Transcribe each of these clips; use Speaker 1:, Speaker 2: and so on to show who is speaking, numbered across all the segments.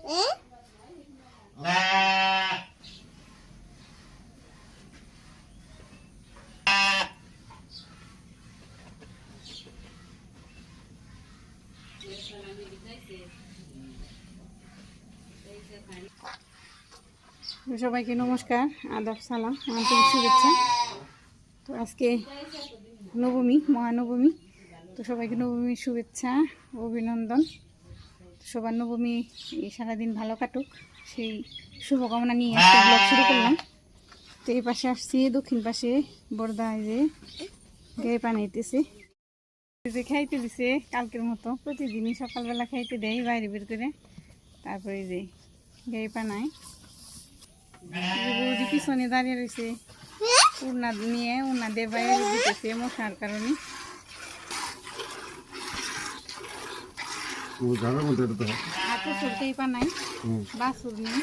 Speaker 1: সবাইকে নমস্কার, আদাব, সালাম, আন্তরিক শুভেচ্ছা। তো আজকে নবমী, মহানবমী। তো সবাইকে নবমীর শুভেচ্ছা, অভিনন্দন। সবার নবমী সারাদিন ভালো কাটুক, সেই শুভকামনা নিয়ে আজকে ব্লগ শুরু করলাম। তো এই পাশে আসছি, দক্ষিণ পাশে বর্দা যে গায়ে বানাইতেছে, যে খাইতে দিছে কালকের মতো প্রতিদিনই সকালবেলা খাইতে দেয় বাইরে বের করে। তারপরে যে গায়ে বানায়, বৌদি পিছনে দাঁড়িয়ে রয়েছে উড়না নিয়ে, উড়না দিয়ে বাইরে দিতেছে মশার কারণে। প্রচুর গায়ে বানায়, বাছুর নেই।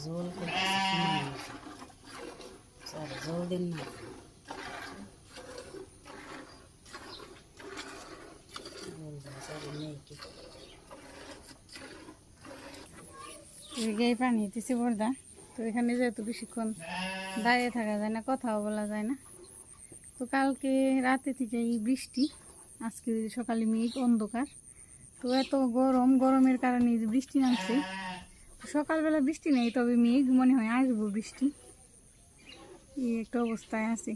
Speaker 2: জল জল দিন না,
Speaker 1: গায়ে পানি দিতেছে বর্দা। তো এখানে যেহেতু বেশিক্ষণ দাঁড়িয়ে থাকা যায় না, কথাও বলা যায় না। তো কালকে রাতে থেকে এই বৃষ্টি, আজকে সকালে মেঘ অন্ধকার। তো এত গরমের কারণে যে বৃষ্টি নামছে। সকালবেলা বৃষ্টি নেই, তবে মেঘ মনে হয় আসবো বৃষ্টি, এই একটা অবস্থায় আছে।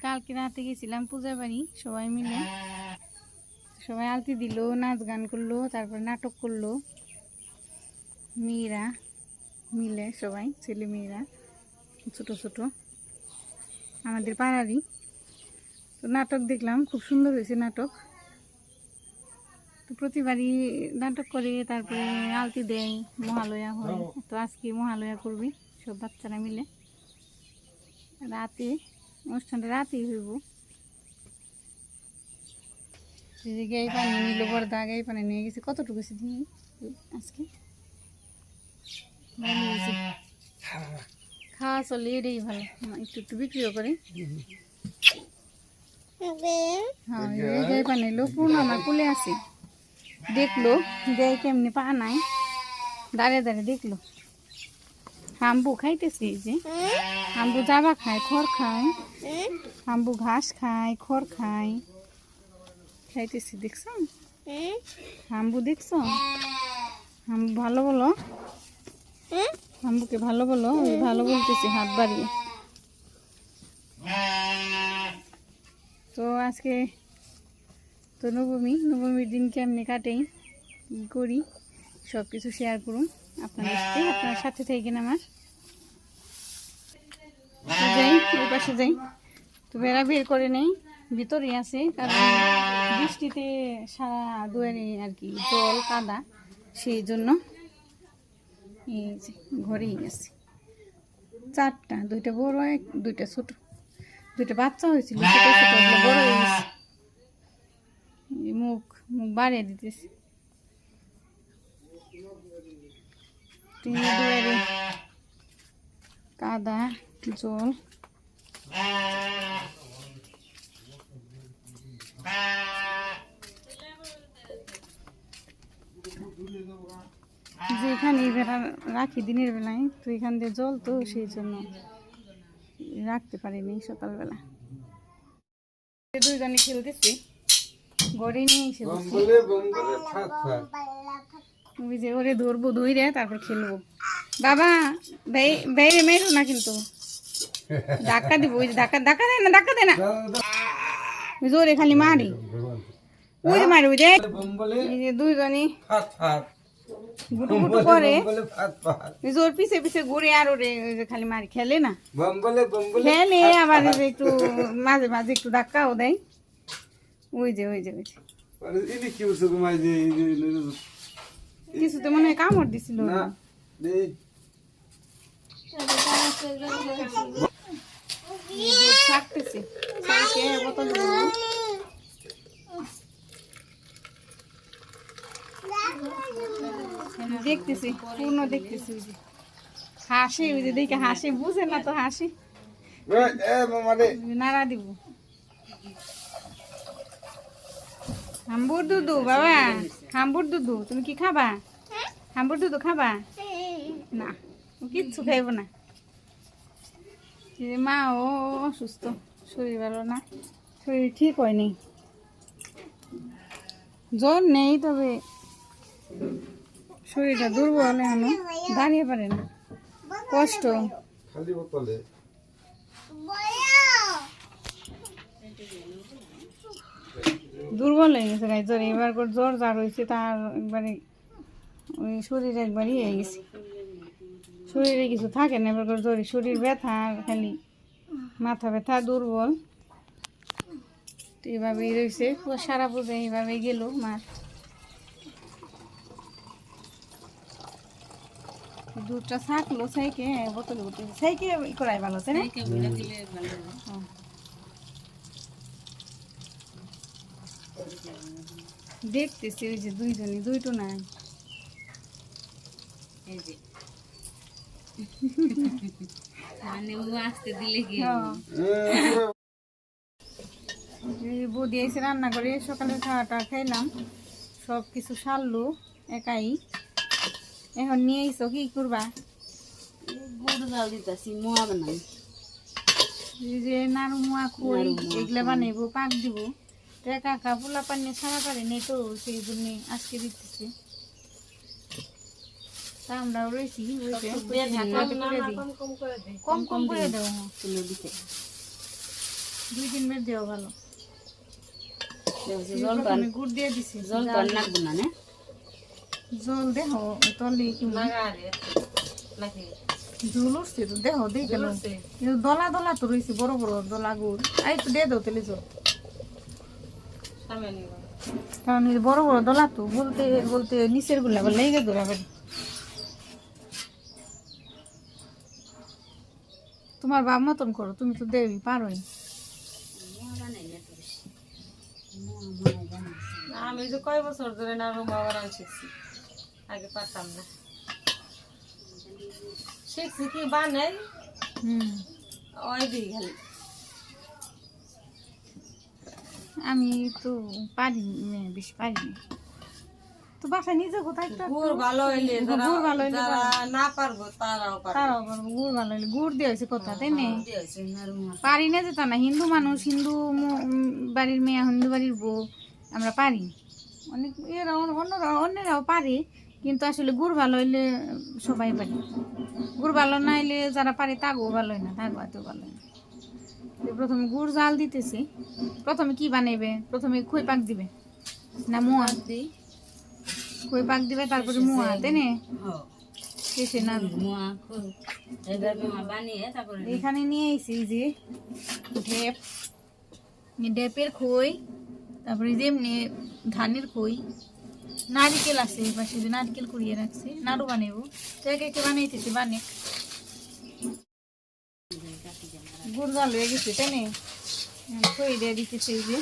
Speaker 1: কালকে রাতে গেছিলাম পূজা বাড়ি, সবাই মিলে সবাই আলতি দিল, নাচ গান করলো, তারপর নাটক করলো মেয়েরা মিলে, সবাই ছেলে মেয়েরা ছোট ছোট আমাদের পাড়ারই। তো নাটক দেখলাম, খুব সুন্দর হয়েছে নাটক। তো প্রতিবারই নাটক করে তারপরে আলতি দেয়, মহালয়া হয়। তো আজকে মহালয়া করবে সব বাচ্চারা মিলে, রাতে অনুষ্ঠানটা রাতেই হইব। গায়ে পানি নিল বর্দা, গায়ে পানি নিয়ে গেছে। কতটুকু দিয়ে আজকে খাওয়া চলে, এটাই ভালো, একটু একটু বিক্রিও করে। হ্যাঁ, গায়ে পানি এলো, পূর্ণমা কুলে আছে, দেখলো গায়ে কেমনি পা নাই, দাঁড়িয়ে দাঁড়িয়ে দেখলো। হাম্বু খাইতেছে, যে হাম্বু জাবা খায়, খড় খায়, হাম্বু ঘাস খায়, খড় খায়, খাইতেছি। দেখছো হাম্বু, দেখছো হাম্বু? ভালো বলো, হাম্বুকে ভালো বলো। ভালো বলতেছি হাত বাড়িয়ে। তো আজকে তো নবমীর দিন কেমনি কাটেই করি সব কিছু শেয়ার করুন আপনাদের সাথে। আপনার সাথে থাকেন আমার। যাই ওই পাশে যাই, তো বেড়া বের করে নেই, ভিতরে আছে, কারণ বৃষ্টিতে সারা দুয়ারে আর কি জল কাদা, সেই জন্য এই যে ঘরেই আছে। চারটা, দুইটা বড়, দুইটা ছোট, দুইটা বাচ্চা হয়েছিল, ছোট ছোট বড় হয়ে গেছে। মুখ বাড়িয়ে দিতেছে, দুয়ারে কাদা জল। যেখানে বেড়া রাখি দিনের বেলায়, তো এখান দিয়ে জল, তো সেই জন্য রাখতে পারিনি সকালবেলা। দুইজনে খেলতেছে, গড়ে নিয়ে এসে ওই যে ওরে ধরবো, ধরে তারপর খেলবো। বাবা বাইরে মেরো না কিন্তু, ধাক্কা দিব। ওই যে ধাক্কা দেয় না, ধাক্কা দেয় না, জোরে খালি মারি, ওই যে মারি। ওই যে দুইজনই গুটু গুটু করে
Speaker 3: বলে ভাত পাত
Speaker 1: ওই যে ওর পিছে পিছে ঘুরে আর ওরে ওই যে খালি মারি খেলে না
Speaker 3: বম বলে
Speaker 1: খেলে আবার এই যে একটু মাঝে মাঝে একটু ধাক্কাও দেয় ওই যে ওই যে ওই যে
Speaker 3: আরে ইনি কি হচ্ছে ঘুমাই যে
Speaker 1: কিছুতে মনে হয় কামড় দিছিল
Speaker 3: না দেই
Speaker 1: থাকতেছে বোতল দেবো। দেখতেছি পূর্ণ দেখতেছি ওই যে হাসি ওই যে দেখে হাসি বুঝে না তো হাসি
Speaker 3: এ মামা রে
Speaker 1: নাড়া দিব হাম্বুর দুধু বাবা হাম্বুর দুধু তুমি কি খাবা হাম্বুর দুধু খাবা না ও কিচ্ছু খাইব না এই যে মা ও অসুস্থ শরীর ভালো না শরীর ঠিক হয়নি জ্বর নেই তবে শরীরটা দুর্বল এখনো দাঁড়িয়ে পারে না কষ্ট
Speaker 3: খালি বোতলে
Speaker 1: দুর্বল হয়ে গেছে গাই জ্বর এবার করে জ্বর যা রয়েছে তার একবারে ওই শরীরে একবারই হয়ে গেছে শরীরে কিছু থাকে না এবার করে জ্বরে শরীর ব্যথা আর খালি মাথা ব্যথা দুর্বল তো এইভাবেই রয়েছে সারা পুজো এইভাবেই গেল মার দুধটা থাকলো সাইকে বোতলে উঠে সাইকে ই করাই ভালো তাই না ও। দেখতেছি ওই যে দুইজনই দুইটো নাই
Speaker 2: এই যে মানে ও আসতে দিলে কি
Speaker 1: বৌদি এসে রান্না করে সকালে খাওয়াটা খাইলাম সব কিছু সারলো একাই এখন নিয়ে এসো কি করবা
Speaker 2: গুড় জাল দিতেছি মোয়া বানাই
Speaker 1: এই যে নাড়ু মোয়া খই এগুলা বানাইবো পাক দিব তো একা একা পোলা পানি ছাড়া পারে নেই তো সেই জন্য আজকে দিতেছে তা আমরাও রয়েছি কম কম করে দেবো
Speaker 2: তুলে দিতে
Speaker 1: 2-3 মিনিট দেওয়া ভালো
Speaker 2: জল পান
Speaker 1: আমি গুড় দিয়ে দিছি
Speaker 2: জল পান লাগবে না না
Speaker 1: জল দেহ তলে কি জল উঠছে তো দেহ দিয়ে গেল কিন্তু দলা দলা তো রয়েছে বড় বড় দলা গুড় আর একটু দিয়ে দাও তেলে জল কারণ এই বড় বড় দলা তো বলতে বলতে নিচের গুলা আবার লেগে ধরে তোমার বাপ মতন করো তুমি তো দেবি পারোই
Speaker 4: আমি যে কয় বছর ধরে না রুমা বানানো শিখছি আগে পারতাম না শিখছি কি বানাই ওই দিই খালি
Speaker 1: আমি তো পারি বেশি পারি তো বাসায় নিজে কোথায়
Speaker 4: গুড় ভালো হইলে
Speaker 1: গুড় ভালো হইলে
Speaker 4: যারা না পারবো তারাও পারবে
Speaker 1: তারাও পারবো গুড় ভালো হইলে গুড় দিয়ে হয়েছে কথা তাই না
Speaker 2: দিয়েছে নারমা
Speaker 1: পারি না যেত না হিন্দু মানুষ হিন্দু বাড়ির মেয়ে হিন্দু বাড়ির বউ আমরা পারি অনেক এরা অন্যরাও পারে কিন্তু আসলে গুড় ভালো হইলে সবাই পারে গুড় ভালো না হইলে যারা পারে তাগও ভালো হয় না তাগো এত ভালো হয় না তো প্রথমে গুড় জাল দিতেছি প্রথমে কি বানাইবে প্রথমে খই পাক দিবে না মোয়া
Speaker 2: দিই
Speaker 1: খই পাক দিবে তারপরে মোয়া তাই না
Speaker 2: হ্যাঁ
Speaker 1: শেষে না
Speaker 2: মোয়া এবার মোয়া বানিয়ে তারপরে
Speaker 1: এখানে নিয়ে এসেছি যে ঢেপ ঢেপের খই তারপরে যেমনি ধানের খই নারিকেল আছে এই পাশে যে নারিকেল কুড়িয়ে রাখছি নাড়ু বানাবো তো একে একে বানাইতেছি বানে গুড় জাল হয়ে গেছে তাই না খই দিয়ে দিতেছি এই যে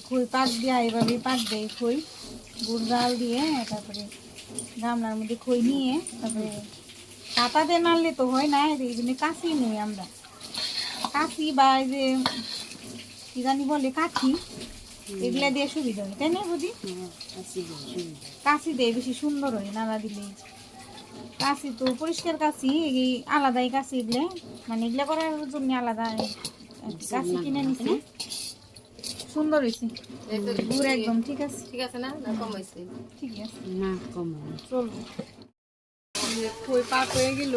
Speaker 1: খই পাক দিয়া এভাবে পাক দেয় খই গুড় জাল দিয়ে তারপরে গামলার মধ্যে খই নিয়ে তারপরে কাঁটা দিয়ে নাড়লে তো হয় না এই জন্য কাঁচি নেই আমরা কাঁচি বা এই যে কি জানি বলে কাঠি এগুলা দিয়ে সুবিধা হয় তাই না বুঝি কাঁচি দিয়ে বেশি সুন্দর হয় নাড়া দিলে কাঁচি তো পরিষ্কার কাঁচি এই আলাদাই কাঁচি এগুলো মানে এগুলা করার জন্য আলাদা কাঁচি কিনে নিছি সুন্দর হয়েছে গুড় একদম ঠিক আছে
Speaker 4: ঠিক আছে না না কম হয়েছে
Speaker 1: ঠিক আছে
Speaker 2: না কম
Speaker 1: চলবে যে খই পাক হয়ে গেল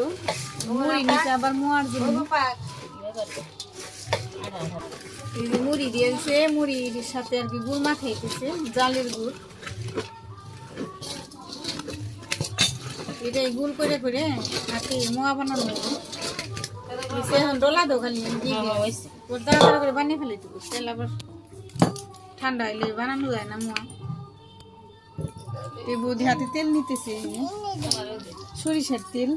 Speaker 1: মুড়ি নিচে আবার মোয়ার জন্য এই যে মুড়ি দিয়েছে মুড়ির সাথে আর কি গুড় মাখাইতেছে জালের গুড় এটা গুল করে করে হাতে মোয়া বানানো এখন ডলা দো খালি ওর তাড়াতাড়ি করে বানিয়ে ফেলে দিব তেল আবার ঠান্ডা হইলে বানানো যায় না মোয়া এই বৌদি হাতে তেল নিতেছে সরিষার তেল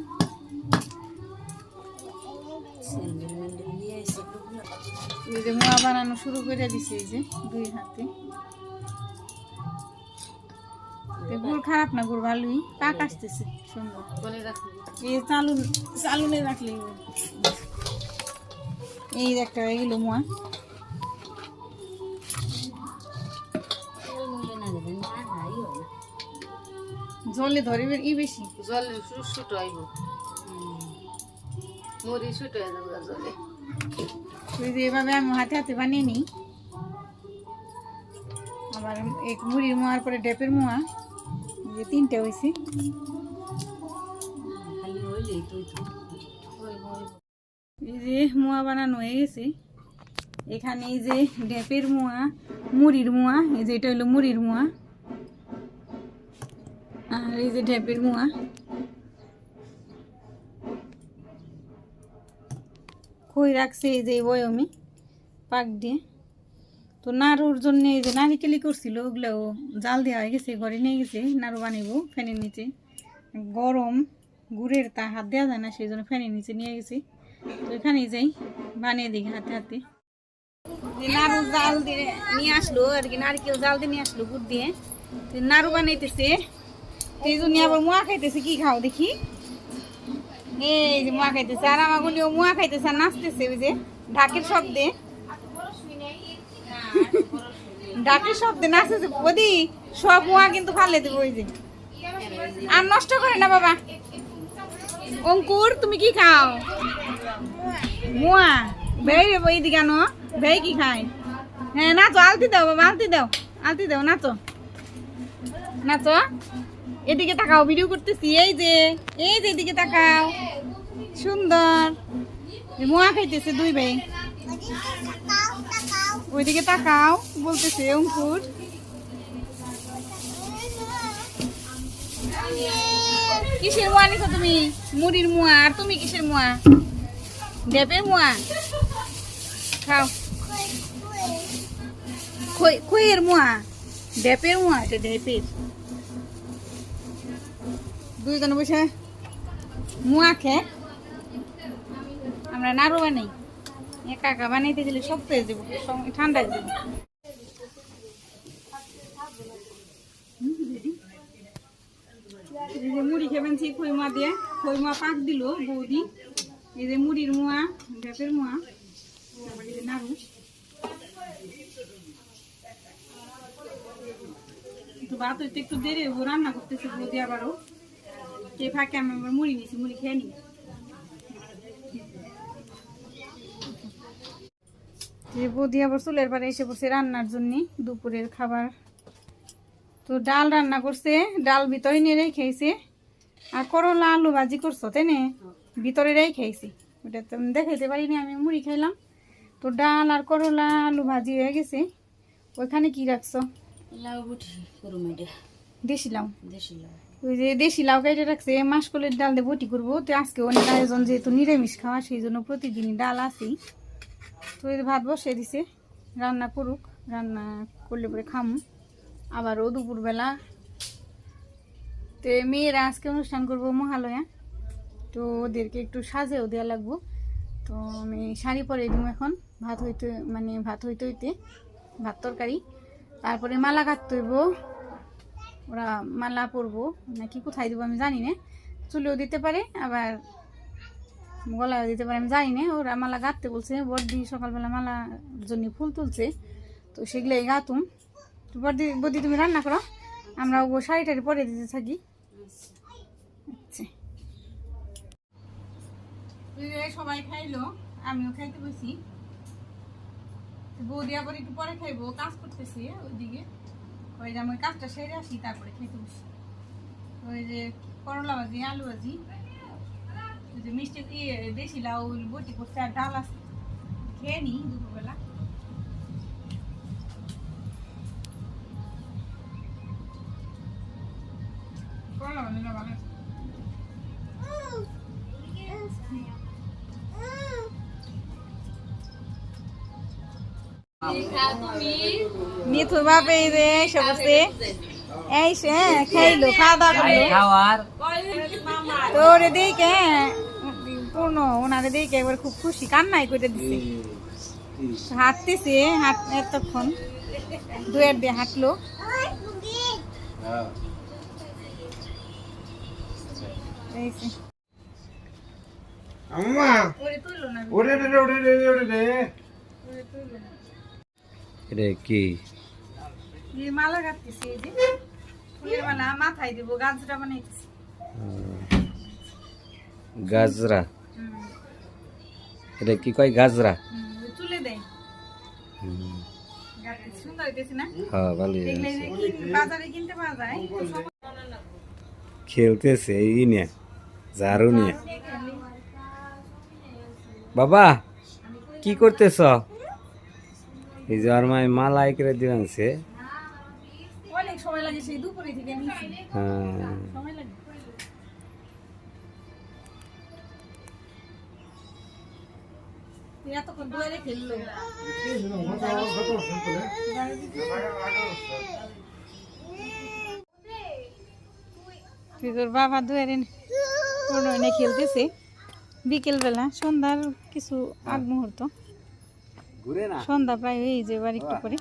Speaker 1: এই যে মোয়া বানানো শুরু করে দিছে এই যে দুই হাতে গুড় খারাপ না গুড় ভালোই পাক আসতেছে সুন্দর এই চালুনে রাখলে এই একটা হয়ে গেল মোয়া জলে ধরে বেশি
Speaker 2: জলে শুট হইব মুড়ি শুট হয়ে যাবে জলে
Speaker 1: ওই যে এভাবে আমি হাতে হাতে বানিয়ে নিই আবার এক মুড়ির মোয়ার পরে ডেপের মোয়া যে তিনটে হয়েছে এই যে মোয়া বানানো হয়ে গেছে এখানে এই যে ডেপের মোয়া মুড়ির মোয়া এই যে এটা হলো মুড়ির মোয়া আর এই যে ডেপের মোয়া খই রাখছে এই যে বয়মে পাক দিয়ে তো নাড়ুর জন্য এই যে নারিকেলি করছিল ওগুলো জাল দেওয়া হয়ে গেছে ঘরে নিয়ে গেছে নাড়ু বানাবো ফ্যানের নিচে গরম গুড়ের তা হাত দেওয়া যায় না সেই জন্য ফ্যানের নিচে নিয়ে গেছি তো এখানেই যাই বানিয়ে দিই হাতে হাতে নাড়ু জাল দিয়ে নিয়ে আসলো আর কি নারকেল জাল দিয়ে নিয়ে আসলো গুড় দিয়ে নাড়ু বানাইতেছে এই জন্য আবার মোয়া খাইতেছে কি খাও দেখি এই যে মোয়া খাইতেছে আর আমাগুলিও মোয়া খাইতেছে আর নাচতেছে ওই যে ঢাকের শব্দে ঢাকের শব্দে নাচতেছে বদি সব মোয়া কিন্তু ফালে দেবো ওই যে আর নষ্ট করে না বাবা অঙ্কুর তুমি কি খাও মোয়া বেই রে বই দিকে আনো বেই কি খায় হ্যাঁ নাচো আলতি দাও বাবা আলতি দাও নাচো নাচো এদিকে তাকাও ভিডিও করতেছি এই যে এদিকে তাকাও সুন্দর মোয়া খাইতেছে দুই ভাই ওইদিকে তাকাও বলতেছে অঙ্কুর কিসের মোয়া নিছো তুমি মুড়ির মোয়া আর তুমি কিসের মোয়া ডেপের মোয়া খাও খইয়ের মোয়া ডেপের মোয়া এটা ডেপের দুইজনে বসে মোয়া খেয়ে আমরা নাড়ু বানাই একা একা বানাইতে গেলে শক্ত হয়ে যাবো ঠান্ডা হয়ে যাবো এই যে মুড়ি খেবেনছি খই মোয়া দিয়ে খই মোয়া পাক দিল বৌদি এই যে মুড়ির মোয়া ঢেপের মোয়া তারপরে এই যে নাড়ু একটু ভাত হইতে একটু দেরি হবো রান্না করতেছে বৌদি আবারও কে ফাঁকে আমি আবার মুড়ি নিয়েছি মুড়ি খেয়ে নিই যে বৌদি আবার চুলের পারে এসে পড়ছে রান্নার জন্য দুপুরের খাবার তো ডাল রান্না করছে ডাল ভিতরে নিয়ে রেখেছে আর করলা আলু ভাজি করছো তাই না ভিতরে রেখেছি ওটা তো দেখাইতে পারিনি আমি মুড়ি খাইলাম তো ডাল আর করলা আলু ভাজি হয়ে গেছে ওইখানে কি রাখছো
Speaker 2: লাউ বুটি করুম এটা
Speaker 1: দেশি লাউ
Speaker 2: দেশি লাউ
Speaker 1: ওই যে দেশি লাউ কেটে রাখছে মাসকলের ডাল দিয়ে বটি করবো তো আজকে অনেক আয়োজন যেহেতু নিরামিষ খাওয়া সেই জন্য প্রতিদিনই ডাল আছেই তো এই ভাত বসিয়ে দিছে রান্না করুক রান্না করলে পরে খামু আবারও দুপুরবেলা তো মেয়েরা আজকে অনুষ্ঠান করবো মহালয়া তো ওদেরকে একটু সাজেও দেওয়া লাগবো তো আমি শাড়ি পরে দিব এখন ভাত হইতে হইতে ভাত তরকারি তারপরে মালা কাটতে হইব ওরা মালা পরবো নাকি কোথায় দেবো আমি জানি না চুলেও দিতে পারে আবার গলায়ও দিতে পারে আমি জানি না ওরা মালা গাঁথতে বলছে বড়দি সকালবেলা মালার জন্য ফুল তুলছে তো সেগুলোই গাঁতুম তো বড়দি তুমি রান্না করো আমরা ও শাড়ি টাড়ি পরে দিতে থাকি আচ্ছা সবাই খাইলো আমিও খাইতে বসি বৌদি আবার একটু পরে খাইবো কাজ করতেছি ওইদিকে ওই যে আমি কাজটা সেরে আসি তারপরে খাইতে বসি ওই যে করলা ভাজি আলু ভাজি ওই যে মিষ্টি দেশি লাউ বটি করছে আর ডাল আছে খেয়ে নি দুপুরবেলা করলা ভাজি না ভালো মিথুর বাপে যে সবসে এই সে খাইলো খাওয়া দাওয়া করলো তোরে দেখে পূর্ণ ওনারে দেখে একবার খুব খুশি কান্নাই করে দিছে হাঁটতেছে এতক্ষণ দুয়ের দিয়ে হাঁটলো এই যে।
Speaker 3: আম্মা
Speaker 1: ওরে তুললো না
Speaker 3: ওরে রে ওরে রে ওরে রে
Speaker 1: ওরে তুললো না
Speaker 5: এটা কি
Speaker 1: এই মালা কাটতেছি এই যে ফুলের মালা মাথায় দিব গাছটা বানাইতেছি
Speaker 5: গাজরা এটা কি কয় গাজরা
Speaker 1: তুলে দেয় গাছটা সুন্দর হইতেছে না
Speaker 5: হ্যাঁ ভালো
Speaker 1: দেখলে যে বাজারে কিনতে পাওয়া যায়
Speaker 5: খেলতেছে এই নিয়ে ঝাড়ু নিয়ে বাবা কি করতেছ এই যে আর মাই মালা করে দিবানছে
Speaker 1: অনেক সময় লাগে সেই দুপুরে থেকে নিয়েছি
Speaker 5: হ্যাঁ
Speaker 1: সময় লাগে এতক্ষণ দুয়ারে খেললো তোর বাবা দুয়ারে পূর্ণ এনে খেলতেছে বিকেলবেলা সন্ধ্যার কিছু আগ মুহূর্ত
Speaker 5: ঘুরে না
Speaker 1: সন্ধ্যা প্রায় হয়ে যে এবার একটু করে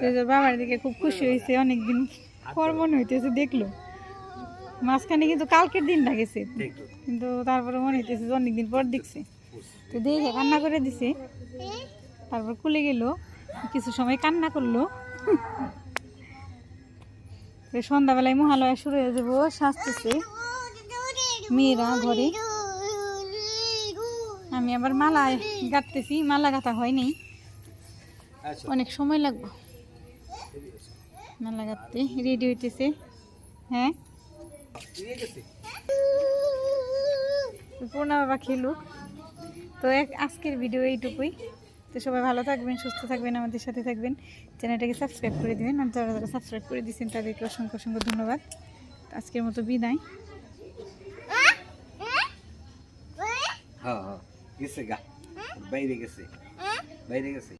Speaker 1: তো তোর বাবার দিকে খুব খুশি হয়েছে অনেকদিন পর মনে হইতেছে দেখলো মাঝখানে কিন্তু কালকের দিনটা গেছে কিন্তু তারপরে মনে হইতেছে যে অনেকদিন পর দেখছে তো দেখে কান্না করে দিছে তারপর খুলে গেল কিছু সময় কান্না করলো তো সন্ধ্যাবেলায় মহালয়া শুরু হয়ে যাবো সাজতেছে মেয়েরা ঘরে আমি আবার মালা গাঁথতেছি মালা গাঁথা হয়নি অনেক সময় লাগবে মালা গাঁথতে রেডি হইতেছে হ্যাঁ পূর্ণা বাবা খেলুক তো আজকের ভিডিও এইটুকুই তো সবাই ভালো থাকবেন সুস্থ থাকবেন আমাদের সাথে থাকবেন চ্যানেলটাকে সাবস্ক্রাইব করে দিবেন আর যারা যারা সাবস্ক্রাইব করে দিয়েছেন তাদেরকে অসংখ্য অসংখ্য ধন্যবাদ আজকের মতো বিদায়
Speaker 5: হ্যাঁ হ্যাঁ গেছে গা বাইরে গেছে